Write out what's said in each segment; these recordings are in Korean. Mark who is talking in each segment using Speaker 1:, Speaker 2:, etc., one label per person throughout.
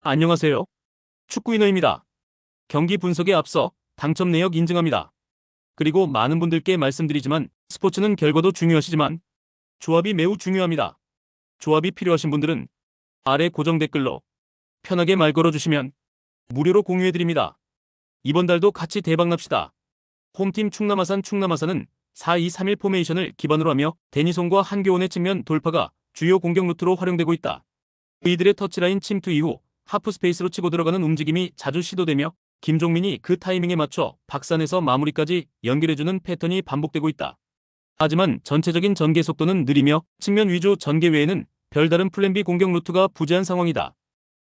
Speaker 1: 안녕하세요. 축구인어입니다. 경기 분석에 앞서 당첨 내역 인증합니다. 그리고 많은 분들께 말씀드리지만 스포츠는 결과도 중요하시지만 조합이 매우 중요합니다. 조합이 필요하신 분들은 아래 고정 댓글로 편하게 말 걸어주시면 무료로 공유해드립니다. 이번 달도 같이 대박납시다. 홈팀 충남아산은 4-2-3-1 포메이션을 기반으로 하며 데니손과 한교원의 측면 돌파가 주요 공격 루트로 활용되고 있다. 이들의 터치라인 침투 이후 하프스페이스로 치고 들어가는 움직임이 자주 시도되며 김종민이 그 타이밍에 맞춰 박산에서 마무리까지 연결해주는 패턴이 반복되고 있다. 하지만 전체적인 전개 속도는 느리며 측면 위주 전개 외에는 별다른 플랜 B 공격 루트가 부재한 상황이다.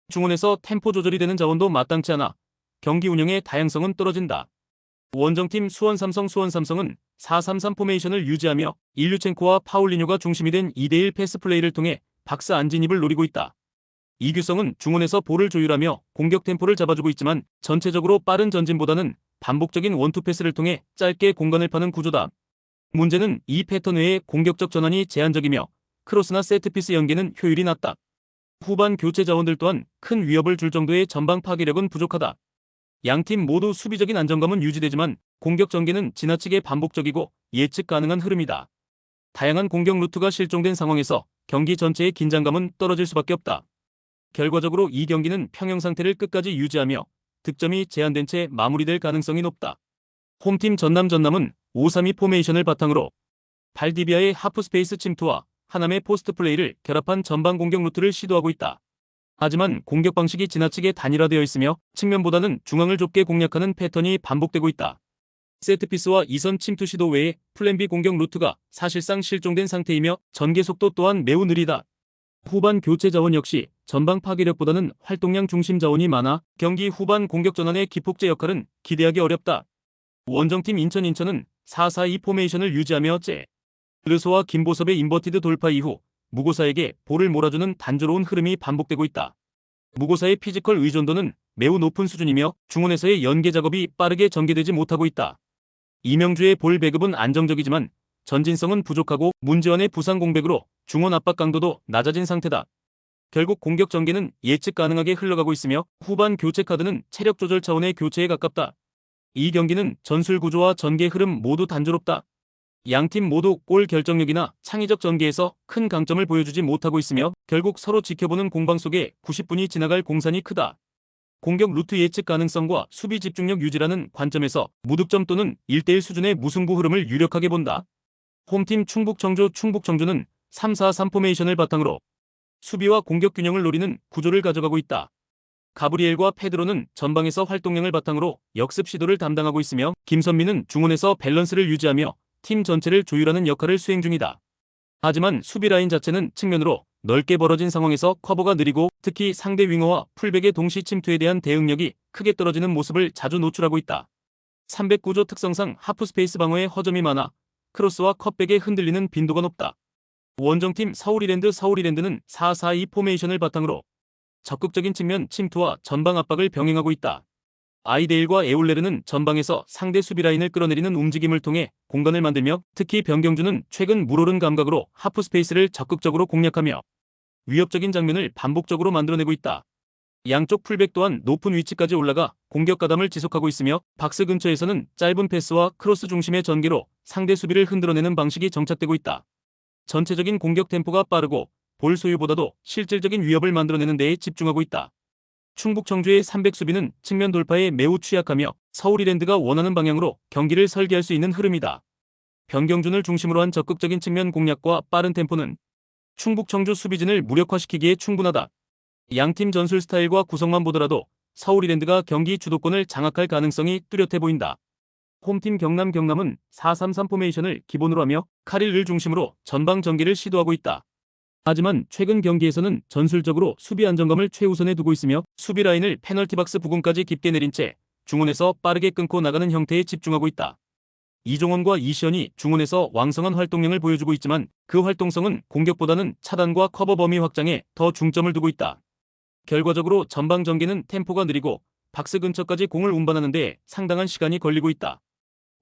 Speaker 1: 중원에서 템포 조절이 되는 자원도 마땅치 않아 경기 운영의 다양성은 떨어진다. 원정팀 수원삼성은 4-3-3 포메이션을 유지하며 일류첸코와 파울리뇨가 중심이 된 2대1 패스 플레이를 통해 박스 안진입을 노리고 있다. 이규성은 중원에서 볼을 조율하며 공격 템포를 잡아주고 있지만 전체적으로 빠른 전진보다는 반복적인 원투 패스를 통해 짧게 공간을 파는 구조다. 문제는 이 패턴 외에 공격적 전환이 제한적이며 크로스나 세트피스 연계는 효율이 낮다. 후반 교체 자원들 또한 큰 위협을 줄 정도의 전방 파괴력은 부족하다. 양팀 모두 수비적인 안정감은 유지되지만 공격 전개는 지나치게 반복적이고 예측 가능한 흐름이다. 다양한 공격 루트가 실종된 상황에서 경기 전체의 긴장감은 떨어질 수밖에 없다. 결과적으로 이 경기는 평형 상태를 끝까지 유지하며 득점이 제한된 채 마무리될 가능성이 높다. 홈팀 전남은 5-3-2 포메이션을 바탕으로 발디비아의 하프스페이스 침투와 하남의 포스트 플레이를 결합한 전방 공격 루트를 시도하고 있다. 하지만 공격 방식이 지나치게 단일화되어 있으며 측면보다는 중앙을 좁게 공략하는 패턴이 반복되고 있다. 세트피스와 이선 침투 시도 외에 플랜 B 공격 루트가 사실상 실종된 상태이며 전개 속도 또한 매우 느리다. 후반 교체 자원 역시 전방 파괴력보다는 활동량 중심 자원이 많아 경기 후반 공격 전환의 기폭제 역할은 기대하기 어렵다. 원정팀 인천은 4-4-2 포메이션을 유지하며 르소와 김보섭의 인버티드 돌파 이후 무고사에게 볼을 몰아주는 단조로운 흐름이 반복되고 있다. 무고사의 피지컬 의존도는 매우 높은 수준이며 중원에서의 연계 작업이 빠르게 전개되지 못하고 있다. 이명주의 볼 배급은 안정적이지만 전진성은 부족하고 문지원의 부상 공백으로 중원 압박 강도도 낮아진 상태다. 결국 공격 전개는 예측 가능하게 흘러가고 있으며 후반 교체 카드는 체력 조절 차원의 교체에 가깝다. 이 경기는 전술 구조와 전개 흐름 모두 단조롭다. 양팀 모두 골 결정력이나 창의적 전개에서 큰 강점을 보여주지 못하고 있으며 결국 서로 지켜보는 공방 속에 90분이 지나갈 공산이 크다. 공격 루트 예측 가능성과 수비 집중력 유지라는 관점에서 무득점 또는 1대1 수준의 무승부 흐름을 유력하게 본다. 홈팀 충북청주는 3-4-3 포메이션을 바탕으로 수비와 공격 균형을 노리는 구조를 가져가고 있다. 가브리엘과 페드로는 전방에서 활동량을 바탕으로 역습 시도를 담당하고 있으며 김선민은 중원에서 밸런스를 유지하며 팀 전체를 조율하는 역할을 수행 중이다. 하지만 수비 라인 자체는 측면으로 넓게 벌어진 상황에서 커버가 느리고 특히 상대 윙어와 풀백의 동시 침투에 대한 대응력이 크게 떨어지는 모습을 자주 노출하고 있다. 309조 특성상 하프스페이스 방어에 허점이 많아 크로스와 컷백에 흔들리는 빈도가 높다. 원정팀 서울이랜드는 4-4-2 포메이션을 바탕으로 적극적인 측면 침투와 전방 압박을 병행하고 있다. 아이데일과 에올레르는 전방에서 상대 수비 라인을 끌어내리는 움직임을 통해 공간을 만들며 특히 변경주는 최근 물오른 감각으로 하프스페이스를 적극적으로 공략하며 위협적인 장면을 반복적으로 만들어내고 있다. 양쪽 풀백 또한 높은 위치까지 올라가 공격 가담을 지속하고 있으며 박스 근처에서는 짧은 패스와 크로스 중심의 전개로 상대 수비를 흔들어내는 방식이 정착되고 있다. 전체적인 공격 템포가 빠르고 볼 소유보다도 실질적인 위협을 만들어내는 데에 집중하고 있다. 충북청주의 300수비는 측면 돌파에 매우 취약하며 서울이랜드가 원하는 방향으로 경기를 설계할 수 있는 흐름이다. 변경준을 중심으로 한 적극적인 측면 공략과 빠른 템포는 충북청주 수비진을 무력화시키기에 충분하다. 양팀 전술 스타일과 구성만 보더라도 서울이랜드가 경기 주도권을 장악할 가능성이 뚜렷해 보인다. 홈팀 경남은 4-3-3 포메이션을 기본으로 하며 카릴을 중심으로 전방 전개를 시도하고 있다. 하지만 최근 경기에서는 전술적으로 수비 안정감을 최우선에 두고 있으며 수비 라인을 페널티 박스 부근까지 깊게 내린 채 중원에서 빠르게 끊고 나가는 형태에 집중하고 있다. 이종원과 이시현이 중원에서 왕성한 활동량을 보여주고 있지만 그 활동성은 공격보다는 차단과 커버 범위 확장에 더 중점을 두고 있다. 결과적으로 전방 전개는 템포가 느리고 박스 근처까지 공을 운반하는 데 상당한 시간이 걸리고 있다.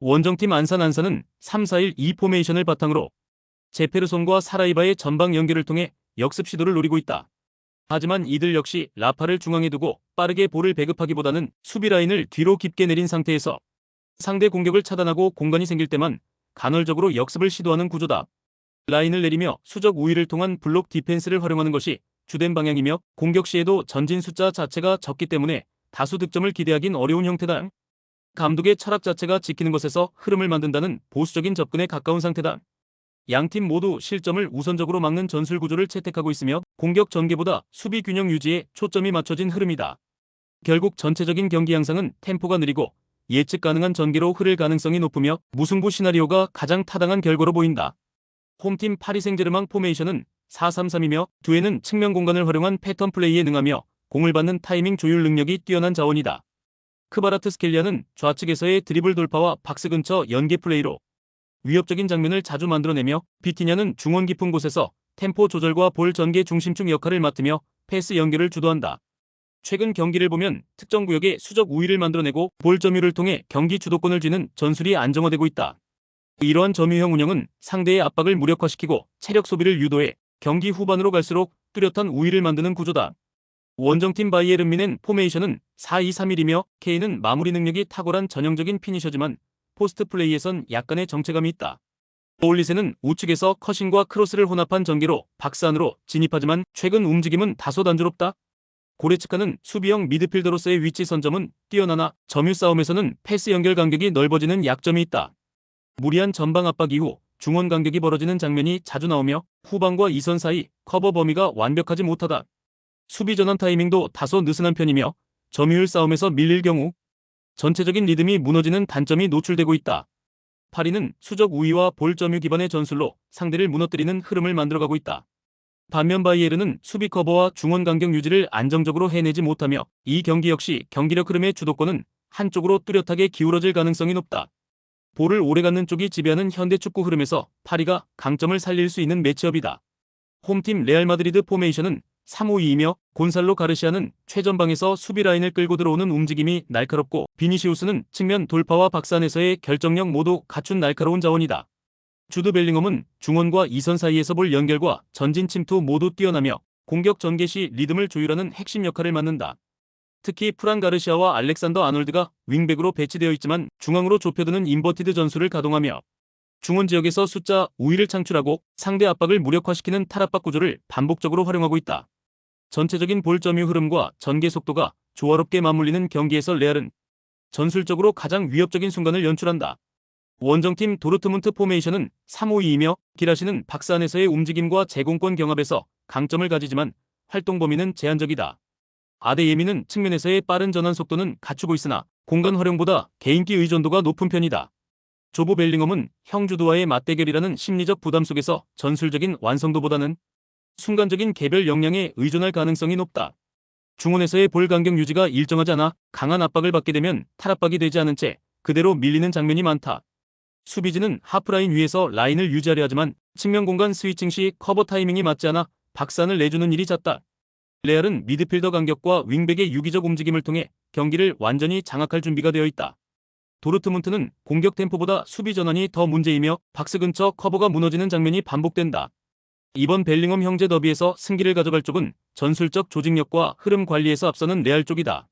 Speaker 1: 원정팀 안산은 3-4-1-2 포메이션을 바탕으로 제페르손과 사라이바의 전방 연결을 통해 역습 시도를 노리고 있다. 하지만 이들 역시 라파를 중앙에 두고 빠르게 볼을 배급하기보다는 수비 라인을 뒤로 깊게 내린 상태에서 상대 공격을 차단하고 공간이 생길 때만 간헐적으로 역습을 시도하는 구조다. 라인을 내리며 수적 우위를 통한 블록 디펜스를 활용하는 것이 주된 방향이며 공격 시에도 전진 숫자 자체가 적기 때문에 다수 득점을 기대하긴 어려운 형태다. 감독의 철학 자체가 지키는 것에서 흐름을 만든다는 보수적인 접근에 가까운 상태다. 양팀 모두 실점을 우선적으로 막는 전술 구조를 채택하고 있으며 공격 전개보다 수비 균형 유지에 초점이 맞춰진 흐름이다. 결국 전체적인 경기 양상은 템포가 느리고 예측 가능한 전개로 흐를 가능성이 높으며 무승부 시나리오가 가장 타당한 결과로 보인다. 홈팀 파리 생제르맹 포메이션은 4-3-3이며 두에는 측면 공간을 활용한 패턴 플레이에 능하며 공을 받는 타이밍 조율 능력이 뛰어난 자원이다. 크바라트스켈리아는 좌측에서의 드리블 돌파와 박스 근처 연계 플레이로 위협적인 장면을 자주 만들어내며 비티냐는 중원 깊은 곳에서 템포 조절과 볼 전개 중심축 역할을 맡으며 패스 연결을 주도한다. 최근 경기를 보면 특정 구역에 수적 우위를 만들어내고 볼 점유를 통해 경기 주도권을 쥐는 전술이 안정화되고 있다. 이러한 점유형 운영은 상대의 압박을 무력화시키고 체력 소비를 유도해 경기 후반으로 갈수록 뚜렷한 우위를 만드는 구조다. 원정팀 바이에른 뮌헨 포메이션은 4-2-3-1이며 K는 마무리 능력이 탁월한 전형적인 피니셔지만 포스트 플레이에선 약간의 정체감이 있다. 올리세는 우측에서 커싱과 크로스를 혼합한 전개로 박스 안으로 진입하지만 최근 움직임은 다소 단조롭다. 고레츠카는 수비형 미드필더로서의 위치 선점은 뛰어나나 점유 싸움에서는 패스 연결 간격이 넓어지는 약점이 있다. 무리한 전방 압박 이후 중원 간격이 벌어지는 장면이 자주 나오며 후방과 2선 사이 커버 범위가 완벽하지 못하다. 수비 전환 타이밍도 다소 느슨한 편이며 점유율 싸움에서 밀릴 경우 전체적인 리듬이 무너지는 단점이 노출되고 있다. 파리는 수적 우위와 볼 점유 기반의 전술로 상대를 무너뜨리는 흐름을 만들어가고 있다. 반면 바이에른은 수비 커버와 중원 간격 유지를 안정적으로 해내지 못하며 이 경기 역시 경기력 흐름의 주도권은 한쪽으로 뚜렷하게 기울어질 가능성이 높다. 볼을 오래 갖는 쪽이 지배하는 현대 축구 흐름에서 파리가 강점을 살릴 수 있는 매치업이다. 홈팀 레알 마드리드 포메이션은 3-5-2이며 곤살로 가르시아는 최전방에서 수비 라인을 끌고 들어오는 움직임이 날카롭고 비니시우스는 측면 돌파와 박스 안에서의 결정력 모두 갖춘 날카로운 자원이다. 주드 벨링엄은 중원과 2선 사이에서 볼 연결과 전진 침투 모두 뛰어나며 공격 전개 시 리듬을 조율하는 핵심 역할을 맡는다. 특히 프란 가르시아와 알렉산더 아놀드가 윙백으로 배치되어 있지만 중앙으로 좁혀드는 인버티드 전술을 가동하며 중원 지역에서 숫자 우위를 창출하고 상대 압박을 무력화시키는 탈압박 구조를 반복적으로 활용하고 있다. 전체적인 볼 점유 흐름과 전개 속도가 조화롭게 맞물리는 경기에서 레알은 전술적으로 가장 위협적인 순간을 연출한다. 원정팀 도르트문트 포메이션은 3-5-2이며 기라시는 박스 안에서의 움직임과 제공권 경합에서 강점을 가지지만 활동 범위는 제한적이다. 아데예미는 측면에서의 빠른 전환 속도는 갖추고 있으나 공간 활용보다 개인기 의존도가 높은 편이다. 조보 벨링엄은 형주도와의 맞대결이라는 심리적 부담 속에서 전술적인 완성도보다는 순간적인 개별 역량에 의존할 가능성이 높다. 중원에서의 볼 간격 유지가 일정하지 않아 강한 압박을 받게 되면 탈압박이 되지 않은 채 그대로 밀리는 장면이 많다. 수비진은 하프라인 위에서 라인을 유지하려 하지만 측면 공간 스위칭 시 커버 타이밍이 맞지 않아 박스안을 내주는 일이 잦다. 레알은 미드필더 간격과 윙백의 유기적 움직임을 통해 경기를 완전히 장악할 준비가 되어 있다. 도르트문트는 공격 템포보다 수비 전환이 더 문제이며 박스 근처 커버가 무너지는 장면이 반복된다. 이번 벨링엄 형제 더비에서 승기를 가져갈 쪽은 전술적 조직력과 흐름 관리에서 앞서는 레알 쪽이다.